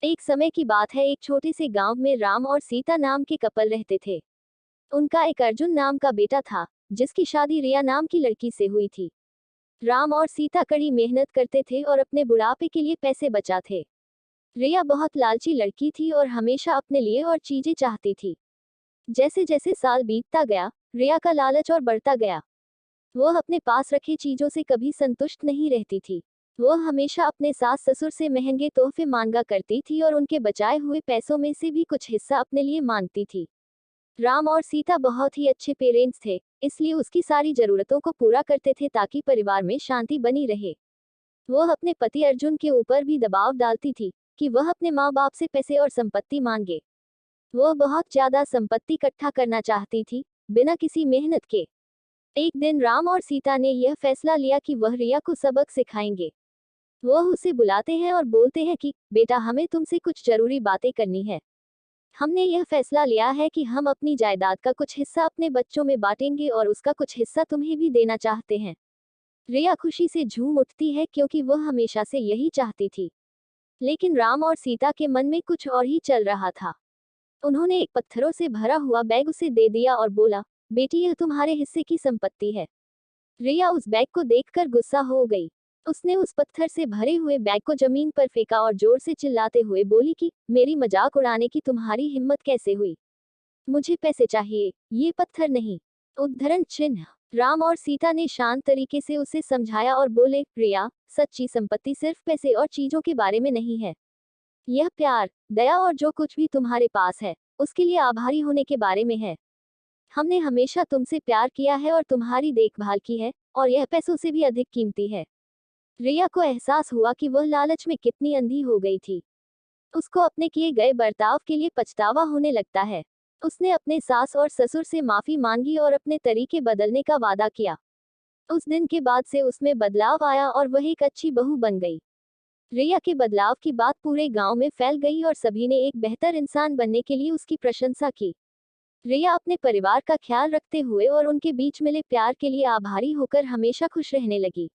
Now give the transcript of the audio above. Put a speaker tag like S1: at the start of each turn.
S1: एक समय की बात है, एक छोटे से गांव में राम और सीता नाम के कपल रहते थे। उनका एक अर्जुन नाम का बेटा था, जिसकी शादी रिया नाम की लड़की से हुई थी। राम और सीता कड़ी मेहनत करते थे और अपने बुढ़ापे के लिए पैसे बचाते। रिया बहुत लालची लड़की थी और हमेशा अपने लिए और चीजें चाहती थी। जैसे जैसे साल बीतता गया, रिया का लालच और बढ़ता गया। वह अपने पास रखे चीजों से कभी संतुष्ट नहीं रहती थी। वह हमेशा अपने सास ससुर से महंगे तोहफे मांगा करती थी और उनके बचाए हुए पैसों में से भी कुछ हिस्सा अपने लिए मांगती थी। राम और सीता बहुत ही अच्छे पेरेंट्स थे, इसलिए उसकी सारी जरूरतों को पूरा करते थे ताकि परिवार में शांति बनी रहे। वह अपने पति अर्जुन के ऊपर भी दबाव डालती थी कि वह अपने माँ बाप से पैसे और संपत्ति मांगे। वह बहुत ज्यादा संपत्ति इकट्ठा करना चाहती थी, बिना किसी मेहनत के। एक दिन राम और सीता ने यह फैसला लिया कि वह रिया को सबक सिखाएंगे। वह उसे बुलाते हैं और बोलते हैं कि बेटा, हमें तुमसे कुछ जरूरी बातें करनी है। हमने यह फैसला लिया है कि हम अपनी जायदाद का कुछ हिस्सा अपने बच्चों में बांटेंगे और उसका कुछ हिस्सा तुम्हें भी देना चाहते हैं। रिया खुशी से झूम उठती है क्योंकि वह हमेशा से यही चाहती थी। लेकिन राम और सीता के मन में कुछ और ही चल रहा था। उन्होंने एक पत्थरों से भरा हुआ बैग उसे दे दिया और बोला, बेटी, यह तुम्हारे हिस्से की संपत्ति है। रिया उस बैग को देखकर गुस्सा हो गई। उसने उस पत्थर से भरे हुए बैग को जमीन पर फेंका और जोर से चिल्लाते हुए बोली कि मेरी मजाक उड़ाने की तुम्हारी हिम्मत कैसे हुई? मुझे पैसे चाहिए, ये पत्थर नहीं। उद्धरण चिन्ह। राम और सीता ने शांत तरीके से उसे समझाया और बोले, रिया, सच्ची संपत्ति सिर्फ पैसे और चीजों के बारे में नहीं है। यह प्यार, दया और जो कुछ भी तुम्हारे पास है, उसके लिए आभारी होने के बारे में है। हमने हमेशा तुमसे प्यार किया है और तुम्हारी देखभाल की है, और यह पैसों से भी अधिक कीमती है। रिया को एहसास हुआ कि वह लालच में कितनी अंधी हो गई थी। उसको अपने किए गए बर्ताव के लिए पछतावा होने लगता है। उसने अपने सास और ससुर से माफी मांगी और अपने तरीके बदलने का वादा किया। उस दिन के बाद से उसमें बदलाव आया और वह एक अच्छी बहू बन गई। रिया के बदलाव की बात पूरे गांव में फैल गई और सभी ने एक बेहतर इंसान बनने के लिए उसकी प्रशंसा की। रिया अपने परिवार का ख्याल रखते हुए और उनके बीच मिले प्यार के लिए आभारी होकर हमेशा खुश रहने लगी।